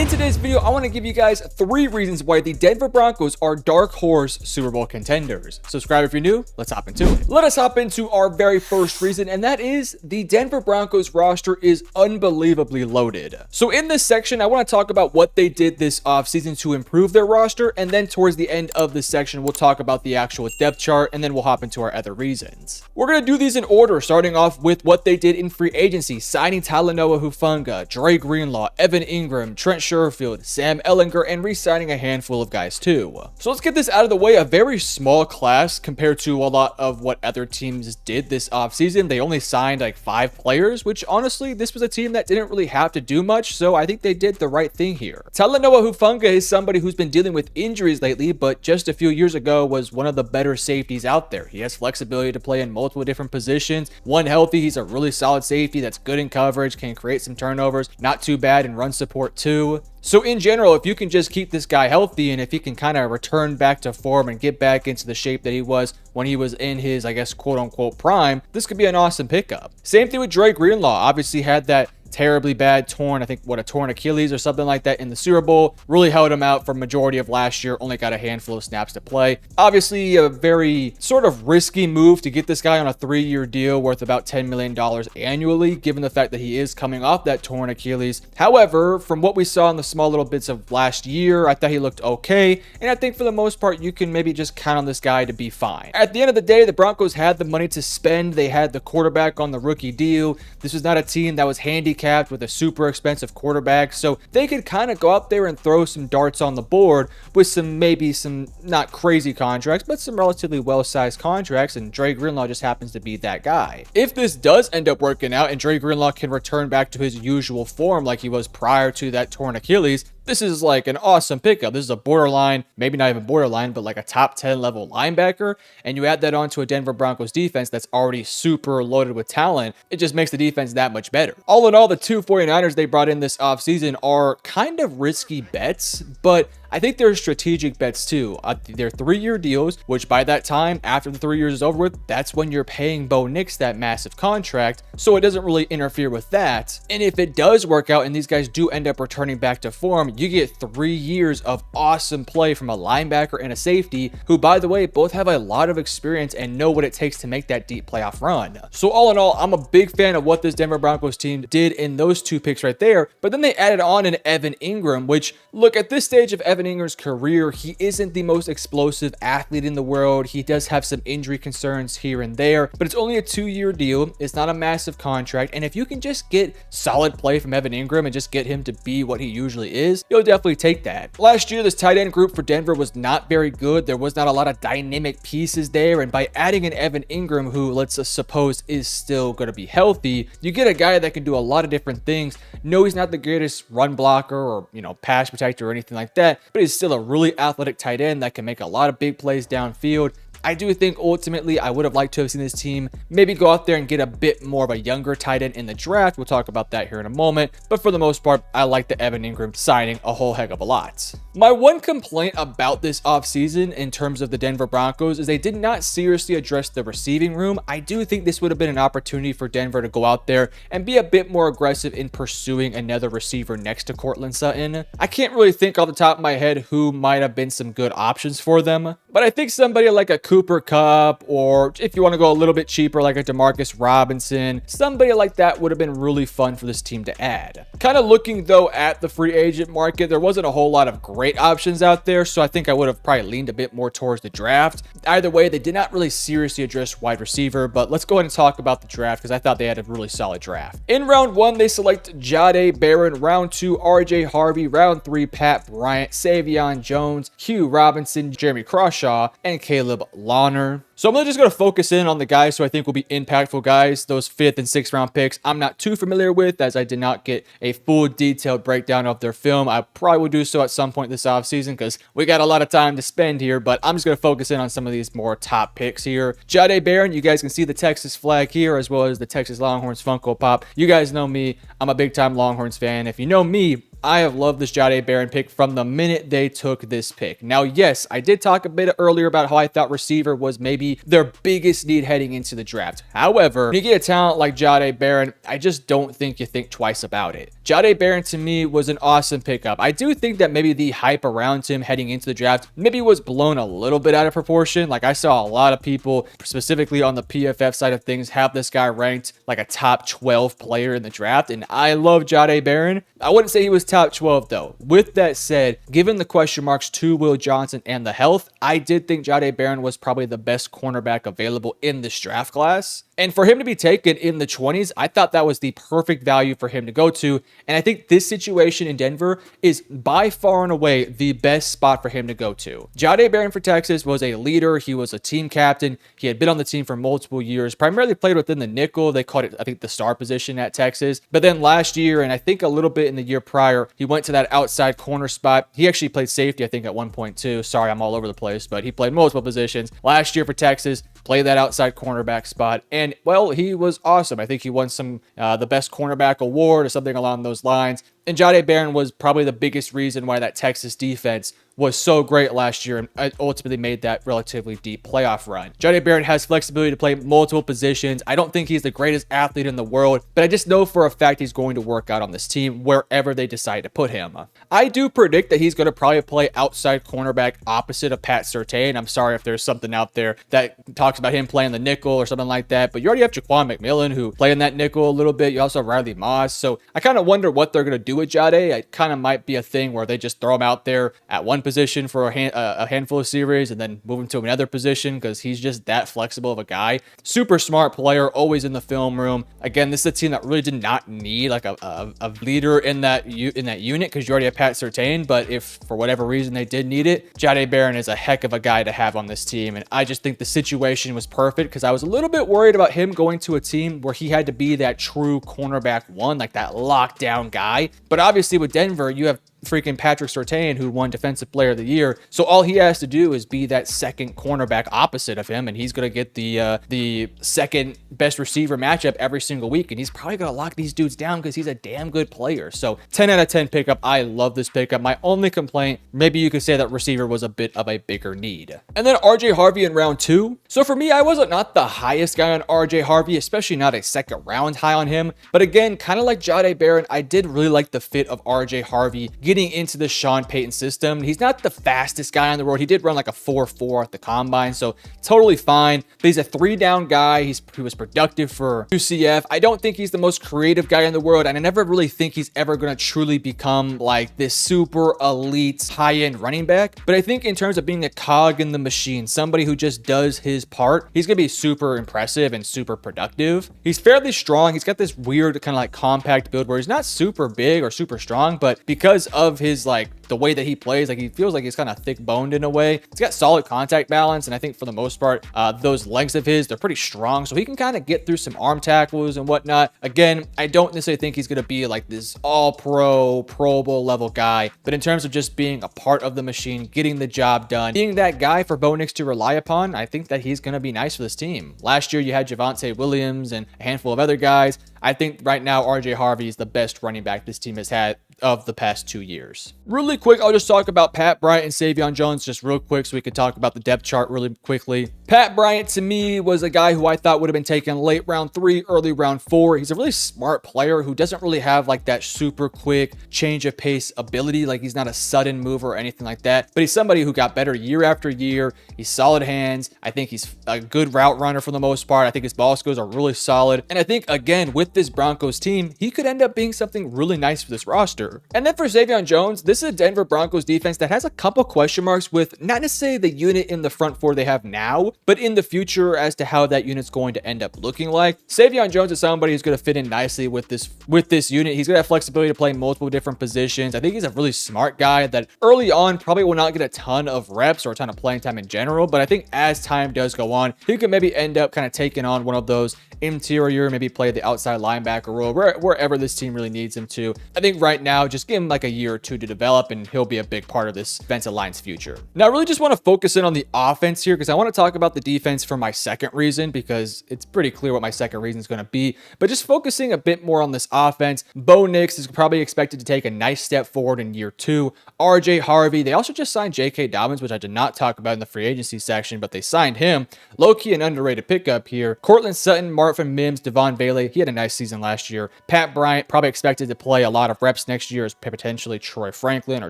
In today's video, I want to give you guys 3 reasons why the Denver Broncos are dark horse Super Bowl contenders. Subscribe if you're new. Let's hop into it. Let us hop into our very first reason, and that is the Denver Broncos roster is unbelievably loaded. So in this section, I want to talk about what they did this offseason to improve their roster, and then towards the end of this section, we'll talk about the actual depth chart, and then we'll hop into our other reasons. We're going to do these in order, starting off with what they did in free agency, signing Talanoa Hufanga, Dre Greenlaw, Evan Ingram, Trent Sherfield, Sam Ehlinger, and re-signing a handful of guys too. So let's get this out of the way. A very small class compared to a lot of what other teams did this offseason. They only signed like 5 players, which honestly, this was a team that didn't really have to do much, so I think they did the right thing here. Talanoa Hufanga is somebody who's been dealing with injuries lately, but just a few years ago was one of the better safeties out there. He has flexibility to play in multiple different positions. When healthy, he's a really solid safety that's good in coverage, can create some turnovers, not too bad in run support too. So in general, if you can just keep this guy healthy and if he can kind of return back to form and get back into the shape that he was when he was in his, I guess, quote unquote prime, this could be an awesome pickup. Same thing with Dre Greenlaw. Obviously had that terribly bad torn, I think a torn Achilles or something like that in the Super Bowl. Really held him out for majority of last year, only got a handful of snaps to play. Obviously a very sort of risky move to get this guy on a 3-year deal worth about $10 million annually, given the fact that he is coming off that torn Achilles. However, from what we saw in the small little bits of last year, I thought he looked okay, and I think for the most part, you can maybe just count on this guy to be fine. At the end of the day, the Broncos had the money to spend. They had the quarterback on the rookie deal. This was not a team that was handicapped with a super expensive quarterback, so they could kind of go out there and throw some darts on the board with maybe some not crazy contracts, but some relatively well-sized contracts, and Dre Greenlaw just happens to be that guy. If this does end up working out and Dre Greenlaw can return back to his usual form like he was prior to that torn Achilles, this is like an awesome pickup. This is a borderline, maybe not even borderline, but like a top 10 level linebacker. And you add that onto a Denver Broncos defense that's already super loaded with talent. It just makes the defense that much better. All in all, the 2 49ers they brought in this offseason are kind of risky bets, but I think they're strategic bets too. They're 3-year deals, which by that time, after the 3 years is over with, that's when you're paying Bo Nix that massive contract. So it doesn't really interfere with that. And if it does work out and these guys do end up returning back to form, you get 3 years of awesome play from a linebacker and a safety who, by the way, both have a lot of experience and know what it takes to make that deep playoff run. So all in all, I'm a big fan of what this Denver Broncos team did in those 2 picks right there. But then they added on an Evan Ingram, which, look, at this stage of Evan Ingram's career, he isn't the most explosive athlete in the world. He does have some injury concerns here and there, but it's only a 2-year deal. It's not a massive contract, and if you can just get solid play from Evan Ingram and just get him to be what he usually is, you'll definitely take that. Last year, this tight end group for Denver was not very good. There was not a lot of dynamic pieces there, and by adding an Evan Ingram, who let's suppose is still going to be healthy, you get a guy that can do a lot of different things. No, he's not the greatest run blocker or, pass protector or anything like that, but he's still a really athletic tight end that can make a lot of big plays downfield. I do think ultimately I would have liked to have seen this team maybe go out there and get a bit more of a younger tight end in the draft. We'll talk about that here in a moment. But for the most part, I like the Evan Ingram signing a whole heck of a lot. My one complaint about this offseason in terms of the Denver Broncos is they did not seriously address the receiving room. I do think this would have been an opportunity for Denver to go out there and be a bit more aggressive in pursuing another receiver next to Courtland Sutton. I can't really think off the top of my head who might have been some good options for them, but I think somebody like a Cooper Kupp, or if you want to go a little bit cheaper, like a Demarcus Robinson, somebody like that would have been really fun for this team to add. Kind of looking though at the free agent market, there wasn't a whole lot of great options out there, so I think I would have probably leaned a bit more towards the draft. Either way, they did not really seriously address wide receiver, but let's go ahead and talk about the draft because I thought they had a really solid draft. In round 1, they select Jahdae Barron, round 2, RJ Harvey, round 3, Pat Bryant, Savion Jones, Hugh Robinson, Jeremy Crawshaw, and Caleb Lawner. So I'm just going to focus in on the guys who I think will be impactful guys. Those 5th and 6th round picks I'm not too familiar with, as I did not get a full detailed breakdown of their film. I probably will do so at some point this offseason because we got a lot of time to spend here, but I'm just going to focus in on some of these more top picks here. Jahdae Barron, you guys can see the Texas flag here as well as the Texas Longhorns Funko Pop. You guys know me. I'm a big time Longhorns fan. If you know me, I have loved this Jahdae Barron pick from the minute they took this pick. Now, yes, I did talk a bit earlier about how I thought receiver was maybe their biggest need heading into the draft. However, when you get a talent like Jahdae Barron, I just don't think you think twice about it. Jahdae Barron to me was an awesome pickup. I do think that maybe the hype around him heading into the draft maybe was blown a little bit out of proportion. Like I saw a lot of people, specifically on the PFF side of things, have this guy ranked like a top 12 player in the draft, and I love Jahdae Barron. I wouldn't say he was top 12 though. With that said, given the question marks to Will Johnson and the health, I did think Jahdae Barron was probably the best cornerback available in this draft class. And for him to be taken in the 20s, I thought that was the perfect value for him to go to. And I think this situation in Denver is by far and away the best spot for him to go to. Jahdae Barron for Texas was a leader. He was a team captain. He had been on the team for multiple years, primarily played within the nickel. They called it, I think, the star position at Texas. But then last year, and I think a little bit in the year prior, he went to that outside corner spot. He actually played safety, I think, at one point too. Sorry, I'm all over the place, but he played multiple positions. Last year for Texas, played that outside cornerback spot. And well, he was awesome. I think he won some the best cornerback award or something along those lines. And Jahdae Barron was probably the biggest reason why that Texas defense was so great last year and ultimately made that relatively deep playoff run. Jahdae Barron has flexibility to play multiple positions. I don't think he's the greatest athlete in the world, but I just know for a fact he's going to work out on this team wherever they decide to put him. I do predict that he's going to probably play outside cornerback opposite of Pat Surtain. I'm sorry if there's something out there that talks about him playing the nickel or something like that, but you already have Jaquan McMillan who play in that nickel a little bit. You also have Riley Moss. So I kind of wonder what they're going to do with Jahdae. It kind of might be a thing where they just throw him out there at one position for a handful of series and then move him to another position because he's just that flexible of a guy. Super smart player, always in the film room. Again, this is a team that really did not need like a leader in that unit because you already have Pat Surtain, but if for whatever reason they did need it, Jahdae Barron is a heck of a guy to have on this team. And I just think the situation was perfect because I was a little bit worried about him going to a team where he had to be that true cornerback one, like that lockdown guy. But obviously with Denver, you have freaking Patrick Surtain, who won Defensive Player of the Year. So all he has to do is be that second cornerback opposite of him, and he's going to get the second best receiver matchup every single week, and he's probably going to lock these dudes down because he's a damn good player. So 10 out of 10 pickup. I love this pickup. My only complaint, maybe you could say that receiver was a bit of a bigger need. And then RJ Harvey in round 2. So for me, I wasn't not the highest guy on RJ Harvey, especially not a second round high on him. But again, kind of like Jahdae Barron, I did really like the fit of RJ Harvey getting into the Sean Payton system. He's not the fastest guy on the road. He did run like a 4.4 at the combine, so totally fine. But he's a 3-down guy. He was productive for UCF. I don't think he's the most creative guy in the world, and I never really think he's ever going to truly become like this super elite high-end running back. But I think in terms of being a cog in the machine, somebody who just does his part, he's going to be super impressive and super productive. He's fairly strong. He's got this weird kind of like compact build where he's not super big or super strong, but because of his like the way that he plays, like he feels like he's kind of thick boned in a way. He's got solid contact balance, and I think for the most part, those legs of his, they're pretty strong, so he can kind of get through some arm tackles and whatnot. Again, I don't necessarily think he's going to be like this all pro Bowl level guy, but in terms of just being a part of the machine, getting the job done, being that guy for Bo Nix to rely upon, I think that he's going to be nice for this team. Last year you had Javonte Williams and a handful of other guys. I think right now RJ Harvey is the best running back this team has had of the past 2 years. Really quick, I'll just talk about Pat Bryant and Savion Jones just real quick so we can talk about the depth chart really quickly. Pat Bryant to me was a guy who I thought would have been taken late round 3, early round 4. He's a really smart player who doesn't really have like that super quick change of pace ability. Like he's not a sudden mover or anything like that, but he's somebody who got better year after year. He's solid hands. I think he's a good route runner for the most part. I think his ball skills are really solid. And I think again, with this Broncos team, he could end up being something really nice for this roster. And then for Savion Jones, this is a Denver Broncos defense that has a couple question marks with not necessarily the unit in the front four they have now, but in the future as to how that unit's going to end up looking like. Savion Jones is somebody who's going to fit in nicely with this unit. He's going to have flexibility to play multiple different positions. I think he's a really smart guy that early on probably will not get a ton of reps or a ton of playing time in general, but I think as time does go on, he could maybe end up kind of taking on one of those interior, maybe play the outside linebacker role, wherever this team really needs him to. I think right now, just give him like a year or two to develop, and he'll be a big part of this defensive line's future. Now, I really just want to focus in on the offense here because I want to talk about the defense for my second reason, because it's pretty clear what my second reason is going to be. But just focusing a bit more on this offense, Bo Nix is probably expected to take a nice step forward in year 2. RJ Harvey, they also just signed J.K. Dobbins, which I did not talk about in the free agency section, but they signed him. Low-key an underrated pickup here. Cortland Sutton, Marvin Mims, Devon Bailey, he had a nice season last year. Pat Bryant, probably expected to play a lot of reps next year as potentially Troy Franklin or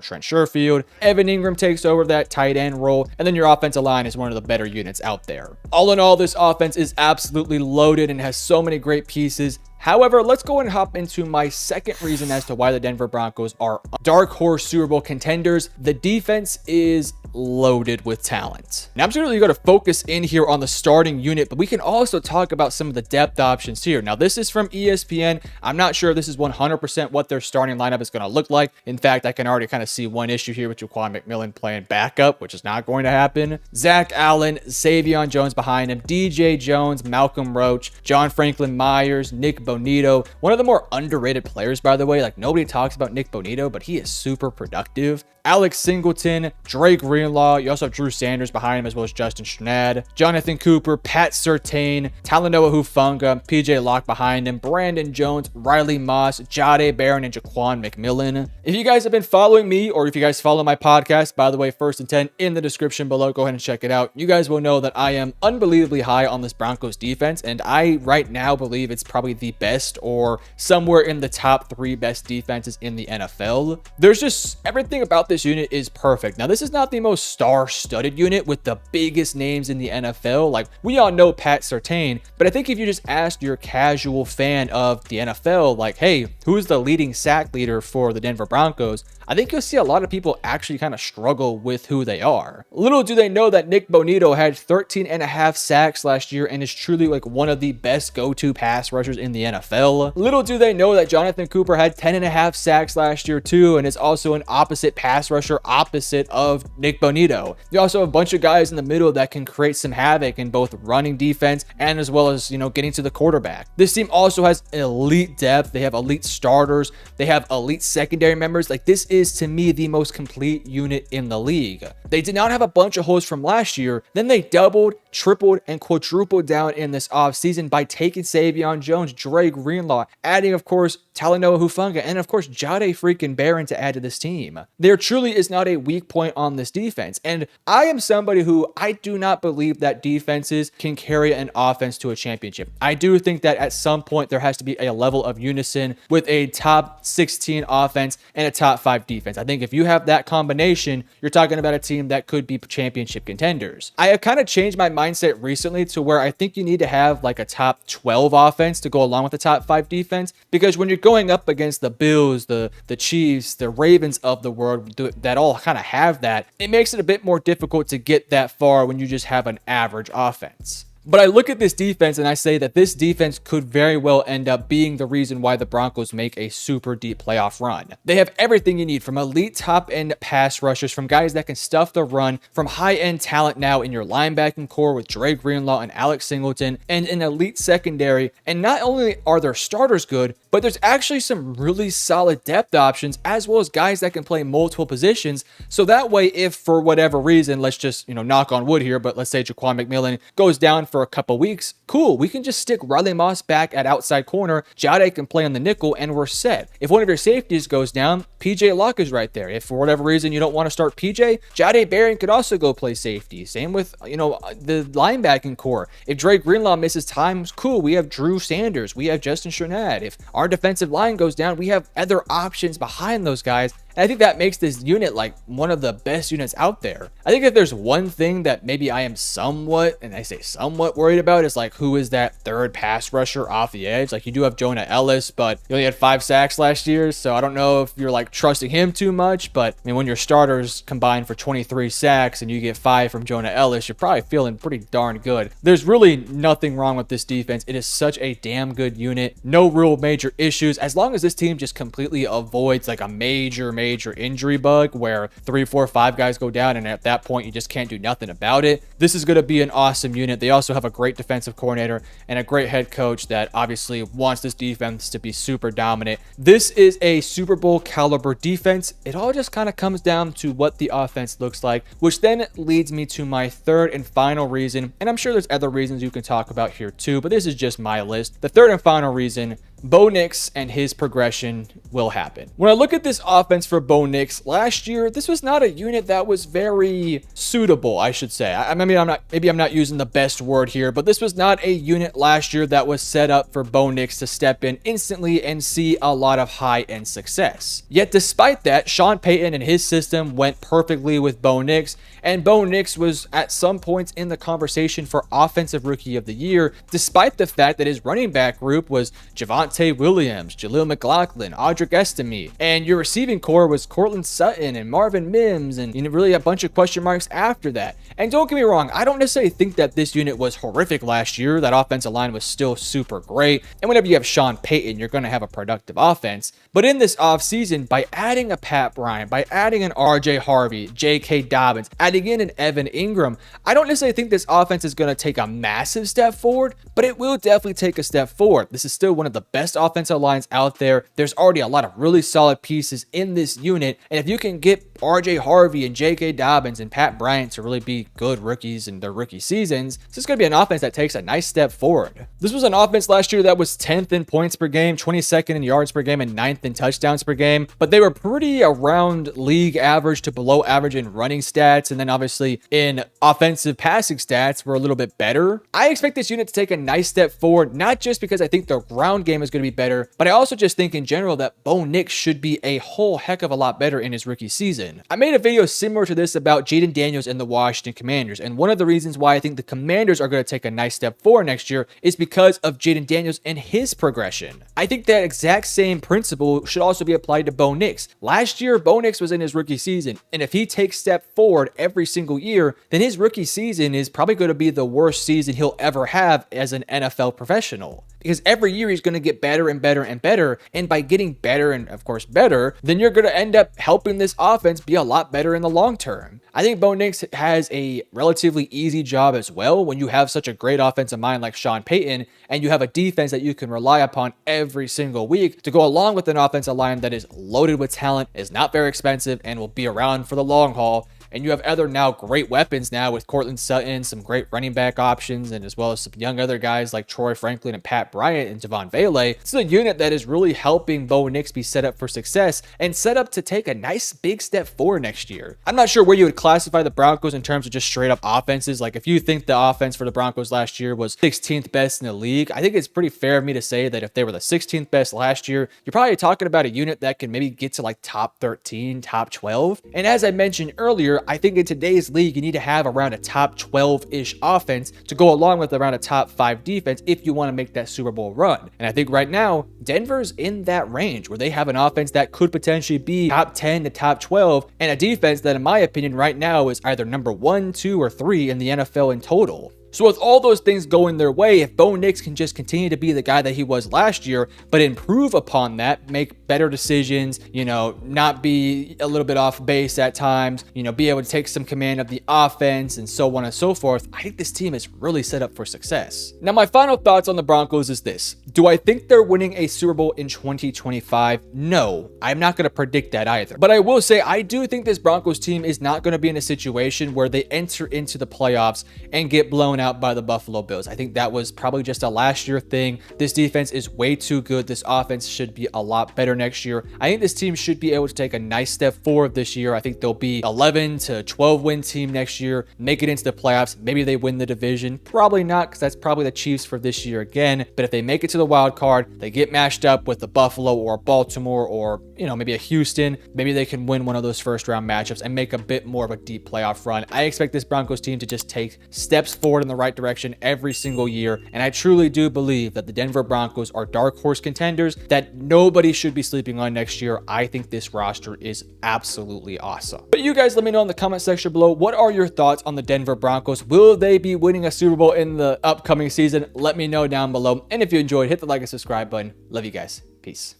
Trent Sherfield. Evan Ingram takes over that tight end role, and then your offensive line is one of the better units out there. All in all, this offense is absolutely loaded and has so many great pieces. However, let's go and hop into my second reason as to why the Denver Broncos are dark horse Super Bowl contenders. The defense is loaded with talent. Now, I'm just really going to focus in here on the starting unit, but we can also talk about some of the depth options here. Now, this is from ESPN. I'm not sure if this is 100% what their starting lineup is going to look like. In fact, I can already kind of see one issue here with Jaquan McMillan playing backup, which is not going to happen. Zach Allen, Savion Jones behind him, DJ Jones, Malcolm Roach, John Franklin Myers, Nick Bonito, one of the more underrated players, by the way. Like, nobody talks about Nick Bonito, but he is super productive. Alex Singleton, Drake Greenlaw. You also have Drew Sanders behind him, as well as Justin Strnad, Jonathan Cooper, Pat Surtain, Talanoa Hufanga, PJ Locke behind him, Brandon Jones, Riley Moss, Jahdae Barron, and Jaquan McMillan. If you guys have been following me, or if you guys follow my podcast, by the way, First and 10 in the description below, go ahead and check it out. You guys will know that I am unbelievably high on this Broncos defense, and I right now believe it's probably the best, or somewhere in the top 3 best defenses in the NFL. There's just everything about this unit is perfect. Now, this is not the most star-studded unit with the biggest names in the NFL. Like, we all know Pat Surtain, but I think if you just asked your casual fan of the NFL, like, hey, who's the leading sack leader for the Denver Broncos? I think you'll see a lot of people actually kind of struggle with who they are. Little do they know that Nick Bonito had 13.5 sacks last year and is truly like one of the best go-to pass rushers in the NFL. Little do they know that Jonathan Cooper had 10.5 sacks last year too, and is also an opposite pass rusher opposite of Nick Bonito. You also have a bunch of guys in the middle that can create some havoc in both running defense and as well as, getting to the quarterback. This team also has elite depth. They have elite starters. They have elite secondary members. Like, this is to me the most complete unit in the league. They did not have a bunch of holes from last year. Then they doubled, tripled, and quadrupled down in this offseason by taking Savion Jones, Drake Greenlaw, adding, of course, Talanoa Hufanga, and of course, Jahdae freaking Barron to add to this team. There truly is not a weak point on this defense. And I am somebody who I do not believe that defenses can carry an offense to a championship. I do think that at some point there has to be a level of unison with a top 16 offense and a top 5 defense. I think if you have that combination, you're talking about a team that could be championship contenders. I have kind of changed my mindset recently to where I think you need to have like a top 12 offense to go along with the top 5 defense, because when you're going up against the Bills, the Chiefs, the Ravens of the world that all kind of have that, it makes it a bit more difficult to get that far when you just have an average offense. But I look at this defense and I say that this defense could very well end up being the reason why the Broncos make a super deep playoff run. They have everything you need, from elite top-end pass rushers, from guys that can stuff the run, from high-end talent now in your linebacking core with Drake Greenlaw and Alex Singleton, and an elite secondary. And not only are their starters good, but there's actually some really solid depth options, as well as guys that can play multiple positions. So that way, if for whatever reason, let's just, knock on wood here, but let's say Jaquan McMillan goes down for a couple weeks, cool, we can just stick Riley Moss back at outside corner, Jahdae can play on the nickel, and we're set. If one of your safeties goes down, PJ Locke is right there. If for whatever reason you don't want to start PJ, Jahdae Barron could also go play safety. Same with, the linebacking core. If Drake Greenlaw misses time, cool, we have Drew Sanders, we have Justin Strnad. If our defensive line goes down, we have other options behind those guys. And I think that makes this unit like one of the best units out there. I think if there's one thing that maybe I am somewhat, and I say somewhat worried about, is like, who is that third pass rusher off the edge? Like, you do have Jonah Ellis, but he only had 5 sacks last year, so I don't know if you're like trusting him too much. But I mean, when your starters combine for 23 sacks and you get 5 from Jonah Ellis, you're probably feeling pretty darn good. There's really nothing wrong with this defense. It is such a damn good unit. No real major issues. As long as this team just completely avoids like a major major injury bug where 3, 4, 5 guys go down, and at that point you just can't do nothing about it. This is going to be an awesome unit. They also have a great defensive coordinator and a great head coach that obviously wants this defense to be super dominant. This is a Super Bowl caliber defense. It all just kind of comes down to what the offense looks like, which then leads me to my third and final reason. And I'm sure there's other reasons you can talk about here too, but this is just my list. The third and final reason: Bo Nix and his progression will happen. When I look at this offense for Bo Nix, last year, this was not a unit that was very suitable, I should say. Maybe I'm not using the best word here, but this was not a unit last year that was set up for Bo Nix to step in instantly and see a lot of high-end success. Yet despite that, Sean Payton and his system went perfectly with Bo Nix, and Bo Nix was at some points in the conversation for Offensive Rookie of the Year, despite the fact that his running back group was Javonte Williams, Jaleel McLaughlin, Audric Estime, and your receiving core was Courtland Sutton and Marvin Mims, and really a bunch of question marks after that. And don't get me wrong, I don't necessarily think that this unit was horrific last year. That offensive line was still super great, and whenever you have Sean Payton, you're going to have a productive offense. But in this offseason, by adding a Pat Bryant, by adding an RJ Harvey, J.K. Dobbins, adding in an Evan Ingram, I don't necessarily think this offense is going to take a massive step forward, but it will definitely take a step forward. This is still one of the best offensive lines out there. There's already a lot of really solid pieces in this unit, and if you can get RJ Harvey and J.K. Dobbins and Pat Bryant to really be good rookies in their rookie seasons, this is going to be an offense that takes a nice step forward. This was an offense last year that was 10th in points per game, 22nd in yards per game, and 9th in touchdowns per game, but they were pretty around league average to below average in running stats, and then obviously in offensive passing stats were a little bit better. I expect this unit to take a nice step forward, not just because I think the ground game is going to be better, but I also just think in general that Bo Nix should be a whole heck of a lot better in his rookie season. I made a video similar to this about Jaden Daniels and the Washington Commanders, and one of the reasons why I think the Commanders are going to take a nice step forward next year is because of Jaden Daniels and his progression. I think that exact same principle should also be applied to Bo Nix. Last year, Bo Nix was in his rookie season, and if he takes step forward every single year, then his rookie season is probably going to be the worst season he'll ever have as an NFL professional. Because every year he's going to get better and better and better, and by getting better and of course better, then you're going to end up helping this offense be a lot better in the long term. I think Bo Nix has a relatively easy job as well when you have such a great offensive mind like Sean Payton, and you have a defense that you can rely upon every single week to go along with an offensive line that is loaded with talent, is not very expensive, and will be around for the long haul. And you have other now great weapons now with Courtland Sutton, some great running back options, and as well as some young other guys like Troy Franklin and Pat Bryant and Devon Vele. This is a unit that is really helping Bo Nix be set up for success and set up to take a nice big step forward next year. I'm not sure where you would classify the Broncos in terms of just straight up offenses. Like if you think the offense for the Broncos last year was 16th best in the league, I think it's pretty fair of me to say that if they were the 16th best last year, you're probably talking about a unit that can maybe get to like top 13, top 12. And as I mentioned earlier, I think in today's league, you need to have around a top 12-ish offense to go along with around a top 5 defense if you want to make that Super Bowl run. And I think right now, Denver's in that range where they have an offense that could potentially be top 10 to top 12, and a defense that, in my opinion, right now is either number 1, 2, or 3 in the NFL in total. So with all those things going their way, if Bo Nix can just continue to be the guy that he was last year, but improve upon that, make better decisions, not be a little bit off base at times, be able to take some command of the offense and so on and so forth, I think this team is really set up for success. Now, my final thoughts on the Broncos is this. Do I think they're winning a Super Bowl in 2025? No, I'm not going to predict that either. But I will say I do think this Broncos team is not going to be in a situation where they enter into the playoffs and get blown out by the Buffalo Bills. I think that was probably just a last year thing. This defense is way too good. This offense should be a lot better next year. I think this team should be able to take a nice step forward this year. I think they'll be 11 to 12 win team next year, make it into the playoffs. Maybe they win the division. Probably not, because that's probably the Chiefs for this year again. But if they make it to the wild card, they get matched up with the Buffalo or Baltimore or, maybe a Houston, maybe they can win one of those first round matchups and make a bit more of a deep playoff run. I expect this Broncos team to just take steps forward in the right direction every single year, and I truly do believe that the Denver Broncos are dark horse contenders that nobody should be sleeping on next year. I think this roster is absolutely awesome. But you guys let me know in the comment section below, what are your thoughts on the Denver Broncos? Will they be winning a Super Bowl in the upcoming season? Let me know down below, and if you enjoyed, hit the like and subscribe button. Love you guys. Peace.